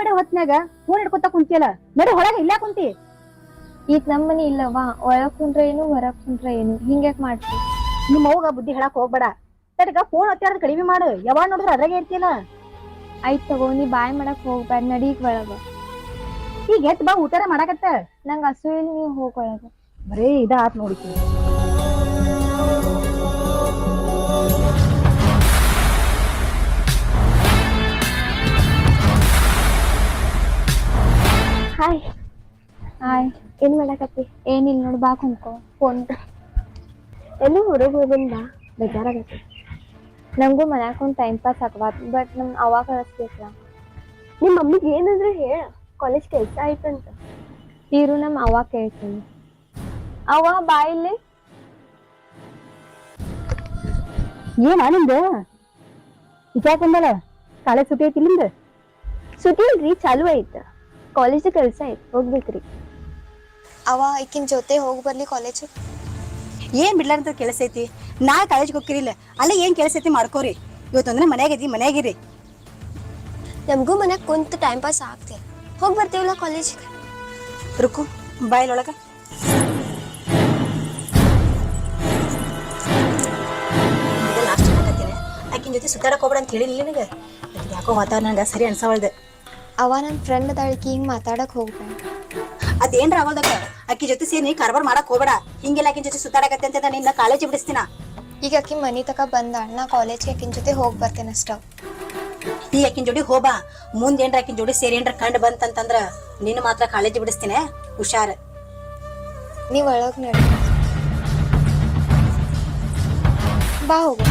ಅಡೆ ಹೊತ್ನ್ಯಾಗ ಫೋನ್ ಹಿಡ್ಕೊತ ಕುಂತಿಯಲ್ಲ ನಡಿ ಹೊರಗೆ ಇಲ್ಲ ಕುಂತಿ. ಈಗ ನಮ್ಮನಿ ಇಲ್ಲವಾ, ಒಳಗ್ ಕುಂಡ್ರೆ ಏನು ಹೊರಗ್ ಕುಂಡ್ರೆ ಏನು, ಹಿಂಗ್ಯಾಕ್ ಮಾಡ್ತಿ? ನಿಮ್ಮ ಅವ್ಗ ಬುದ್ಧಿ ಹೇಳಕ್ ಹೋಗ್ಬೇಡ. ತಡಗ ಫೋನ್ ಹತ್ತಿರ ಕಡಿಮೆ ಮಾಡು, ಯಾವಾಗ ನೋಡಿದ್ರೆ ಅದ್ರಾಗೆ ಇರ್ತಿಯಲ್ಲ. ಆಯ್ತ್ ತಗೋ, ನೀ ಬಾಯ್ ಮಾಡಕ್ ಹೋಗ್ಬೇಡ, ನಡೀಗ್ ಒಳಗ. ಈಗ ಎತ್ ಬಾ, ಊಟಾರ ಮಾಡಾಕತ್ತ. ನಂಗ್ ಹಸು ಇಲ್ಲ, ನೀವ್ ಹೋಗ್ ಒಳಗ. ಬರೇ ಇದ ಆತ್ ನೋಡಿಕಿ. ಹಾಯ್ ಹಾಯ್, ಏನ್ ಮಾಡಾಕತ್ತಿ? ಏನಿಲ್ಲ ನೋಡ್, ಬಾ ಕುಂತ್ಕೋ. ಫೋನ್ ಎಲ್ಲಿ ಹೊರಗೆ ಹೋಗಂದ ಬೇಜಾರಾಗತ್ತೆ. ನಂಗೂ ಮನ್ಯಾಗ ಒಂದು ಟೈಮ್ ಪಾಸ್ ಆಗವಾತ್, ಬಟ್ ನಮ್ ಅವ್ವ ಕಳಿಸ್ಬೇಕಲ್ಲ. ನಿಮ್ಮ ಮಮ್ಮಿಗೆ ಏನಂದ್ರೆ ಹೇಳ, ಕಾಲೇಜ್ ಕೆಲ್ಸ ಆಯ್ತಂತ. ಇರು, ನಮ್ಮ ಅವ್ವ ಕೇಳ್ತೀನಿ. ಅವ್ವ ಬಾ ಇಲ್ಲಿ. ಏನ ನಿಂದ ವಿಚಾರ ಬಂದಲ್ಲ, ಕಾಲೇಜ್ ಸುಟಿ ಐತಿ ನಿಂದ? ಸುಟಿ ಇಲ್ರಿ, ಚಾಲು ಐತ. ಕಾಲೇಜ್ ಕೆಲ್ಸ ಐತ್, ಹೋಗ್ಬೇಕ್ರಿ. ಅವ್ವ ಈಕಿನ ಜೊತೆ ಹೋಗಿ ಬರ್ಲಿ ಕಾಲೇಜ್. ಏನ್ ಬಿಡ್ಲಾರಂತ ಕೆಲಸ ಐತಿ? ನಾ ಕಾಲೇಜ್ಗೆ ಹೋಗ್ತಿರಿಲ್ಲ, ಅಲ್ಲೇ ಏನ್ ಕೆಲಸ ಐತಿ ಮಾಡ್ಕೋರಿ. ಇವತ್ತಂದ್ರೆ ಮನ್ಯಾಗದಿ, ಮನ್ಯಾಗಿರಿ. ನಮಗೂ ಮನ್ಯಾಗ ಕುಂತ ಟೈಮ್ ಪಾಸ್ ಆಗ್ತಿ, ಹೋಗಿ ಬರ್ತೀವಲ್ಲ ಕಾಲೇಜ್ಗೆ. ರುಕು ಬಾಯಿಲೊಳಗ ಆಕಿನ ಜೊತೆ ಸುತ್ತಾಡಕ್ ಹೋಗ್ಬೇಡ ಅಂತ ಹೇಳಿಲ್ಲ ನಿನಗೆ? ಯಾಕೋ ವಾತಾವರಣ ನಂಗೆ ಸರಿ ಅನ್ಸವಲ್ದು. ಅವ ನನ್ನ ಫ್ರೆಂಡ್ ಅದಾಳಿಕಿ, ಹಿಂಗ್ ಮಾತಾಡಕ್ ಹೋಗ್ಬೇಡ. ಅದೇನ್ರ ಆಗೋದಕ್ಕ, ಅಕ್ಕಿ ಜೊತೆ ಸೇರಿ ಕಾರ್ಬಾರ್ ಮಾಡಕ್ ಹೋಗ್ಬೇಡ. ಹಿಂಗೆಲ್ಲ ಆಕಿನ ಜೊತೆ ಸುತ್ತಾಡಕತ್ತೆ ಅಂತ ನಿನ್ನ ಕಾಲೇಜ್ ಬಿಡಿಸ್ತೀನ. ಈಗ ಅಕ್ಕಿ ಮನಿ ತಕ ಬಂದಾಳ, ನಾ ಕಾಲೇಜ್ಗೆ ಅಕ್ಕಿನ ಜೊತೆ ಹೋಗಿ ಬರ್ತೇನೆ ಅಷ್ಟ. ಈ ಅಕ್ಕಿನ ಜೋಡಿ ಹೋಬಾ, ಮುಂದ್ ಏನ್ರ ಅಕ್ಕಿನ ಜೋಡಿ ಸೇರಿ ಏನ್ರ ಕಂಡು ಬಂತಂತಂದ್ರ ನಿನ್ನ ಮಾತ್ರ ಕಾಲೇಜ್ ಬಿಡಿಸ್ತೀನಿ, ಹುಷಾರ್. ನೀವ್ ಒಳಗ್ ನಡಿ, ಬಾ ಹೋಗು.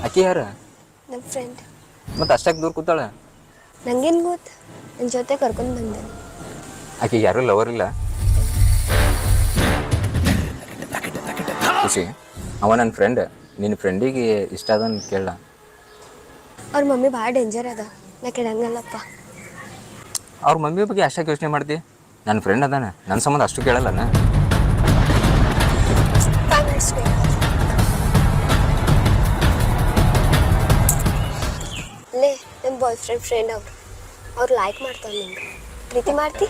ಆಕಿ ಯಾರ? ನನ್ನ ಫ್ರೆಂಡ್. ಮತ್ತೆ ಅಷ್ಟಾಗಿ ದೂರ ಕೂತಾಳ? ನಂಗೇನ್ ಗೊತ್ತು, ನನ್ನ ಜೊತೆ ಕರ್ಕೊಂಡ್ ಬಂದೆ. ಆಕಿಗೆ ಯಾರು ಲವರ್ ಇಲ್ಲ? ಖುಷಿ, ಅವ ನನ್ನ ಫ್ರೆಂಡ್. ನಿನ್ನ ಫ್ರೆಂಡಿಗೆ ಇಷ್ಟ ಅದನ್ ಕೇಳ. ಅವ್ರ ಮಮ್ಮಿ ಭಾಳ ಡೇಂಜರ್ ಅದ, ನಾ ಕೇಳಂಗಲ್ಲಪ್ಪ. ಅವ್ರ ಮಮ್ಮಿ ಬಗ್ಗೆ ಅಷ್ಟಾಗಿ ಯೋಚನೆ ಮಾಡ್ತಿ? ನನ್ನ ಫ್ರೆಂಡ್ ಅದಾನ, ನನ್ನ ಸಂಬಂಧ ಅಷ್ಟು ಕೇಳಲ್ಲನ? ಲೇ, ನಮ್ಮ ಬಾಯ್ ಫ್ರೆಂಡ್ ಅವ್ರು ಲೈಕ್ ಮಾಡ್ತಾರೆ ನಿಂಗೆ. ಪ್ರೀತಿ ಮಾಡ್ತಿ?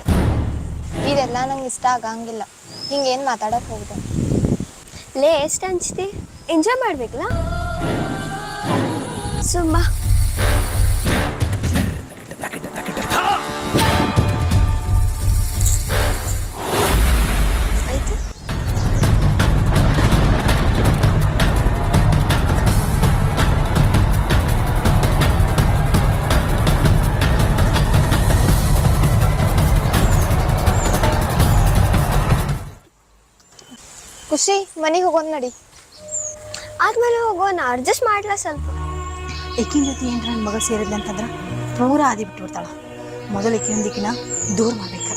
ಇದೆಲ್ಲ ನಂಗೆ ಇಷ್ಟ ಆಗಂಗಿಲ್ಲ, ಹಿಂಗೇನು ಮಾತಾಡೋಕೆ ಹೋಗ್ದೆ. ಲೇ, ಎಷ್ಟು ಹಂಚ್ತಿ? ಎಂಜಾಯ್ ಮಾಡ್ಬೇಕಲ್ಲ ಸುಮ್ಮ. ಆಯ್ತು, ಖುಷಿ ಮನೆಗೆ ಹೋಗೋಣ ನಡಿ. ಆದ್ಮೇಲೆ ಹೋಗೋಣ, ಅಡ್ಜಸ್ಟ್ ಮಾಡ್ಲಾ ಸ್ವಲ್ಪ. ಎಕ್ಕಿನ ಜೊತೆ ಏನ್ರ ನನ್ನ ಮಗ ಸೇರಿದ್ಲ ಅಂತಂದ್ರ ಪೂರಾ ಆದಿ ಬಿಟ್ಟು ಬಿಡ್ತಾಳ. ಮೊದಲು ಎಕ್ಕಿನ ದೂರ ಮಾಡ್ಬೇಕ.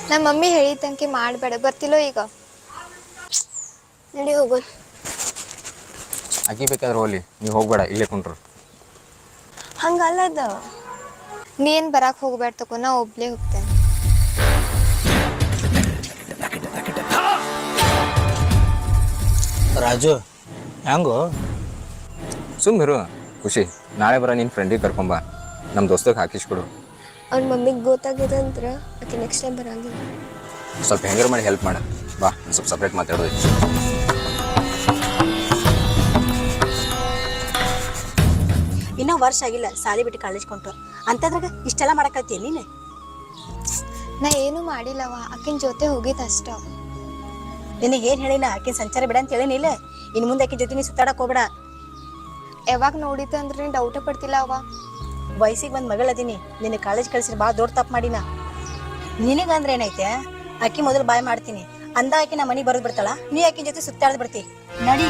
ನಮ್ಮ ಮಮ್ಮಿ ಹೇಳಿದಂಗೆ ಮಾಡಬೇಡ, ಬರ್ತಿಲ್ಲೋ ಈಗ? ನಡಿ ಹೋಗೋಣ. ಆಕಿ ಬೇಕಾದ್ರೆ ಹೋಗ್ಲಿ, ನೀವು ಹೋಗ್ಬೇಡ, ಇಲ್ಲೇ ಕುಂಟ್ರು. ಹಂಗಲ್ಲದ, ನೀನ್ ಬರಾಕ್ ಹೋಗ್ಬೇಡ ತಗೋ, ನಾ ಒಬ್ಲೇ ಹೋಗ್ತೇನೆ. ರಾಜು ಹೆಂಗೋ? ಸುಮ್ಮಿರು ಖುಷಿ, ನಾಳೆ ಬರ ನಿನ್ನ ಫ್ರೆಂಡಿಗೆ ಕರ್ಕೊಂಬ, ನಮ್ಮ ದೋಸ್ತಗೆ ಹಾಕಿಸ್ಕೊಡು. ಅವ್ರ ಮಮ್ಮಿಗೆ ಗೊತ್ತಾಗಿದೆ ಅಂದ್ರೆ ಆಕೆ ನೆಕ್ಸ್ಟ್ ಟೈಮ್ ಬರಂಗಿಲ್ಲ. ಸ್ವಲ್ಪ ಹೆಂಗಾರ ಮಾಡಿ ಹೆಲ್ಪ್ ಮಾಡ ಬಾ, ಸ್ವಲ್ಪ ಸಪ್ರೇಟ್ ಮಾತಾಡೋದು. ಇನ್ನೂ ವರ್ಷ ಆಗಿಲ್ಲ ಸಾಲಿ ಬಿಟ್ಟು ಕಾಲೇಜ್ ಕೊಂಟು ಅಂತದ್ರಾಗ ಇಷ್ಟೆಲ್ಲ ಮಾಡಕತ್ತಿ ನೀನು? ನಾ ಏನು ಮಾಡಿಲ್ಲವ, ಆಕಿನ ಜೊತೆ ಹೋಗಿದ್ದು ಅಷ್ಟ. ನಿನಗೆ ಏನು ಹೇಳಿಲ್ಲ, ಆಕಿನ ಸಂಚಾರ ಬಿಡ ಅಂತ ಹೇಳಿನಿಲ್ಲ. ಇನ್ನು ಮುಂದೆ ಆಕಿನ ಜೊತೆ ನೀ ಸುತ್ತಾಡಕ್ ಹೋಗ್ಬೇಡ. ಯಾವಾಗ ನೋಡಿದ್ದೆ ಅಂದ್ರೆ ನೀನು ಡೌಟ ಪಡ್ತಿಲ್ಲ ಅವ. ವಯಸ್ಸಿಗೆ ಬಂದು ಮಗಳದೀನಿ, ನಿನ್ನ ಕಾಲೇಜ್ ಕಳ್ಸಿರಿ ಭಾಳ ದೊಡ್ಡ ತಪ್ಪು ಮಾಡಿನ. ನಿನಗಂದ್ರೆ ಏನೈತೆ, ಆಕಿ ಮೊದಲು ಬಾಯ್ ಮಾಡ್ತೀನಿ ಅಂದ ಆಕಿ ನಾ ಮನೆ ಬರೋದು ಬಿಡ್ತಾಳ, ನೀ ಆಕಿನ ಜೊತೆ ಸುತ್ತಾಡ್ದು ಬಿಡ್ತಿ. ನಡಿ.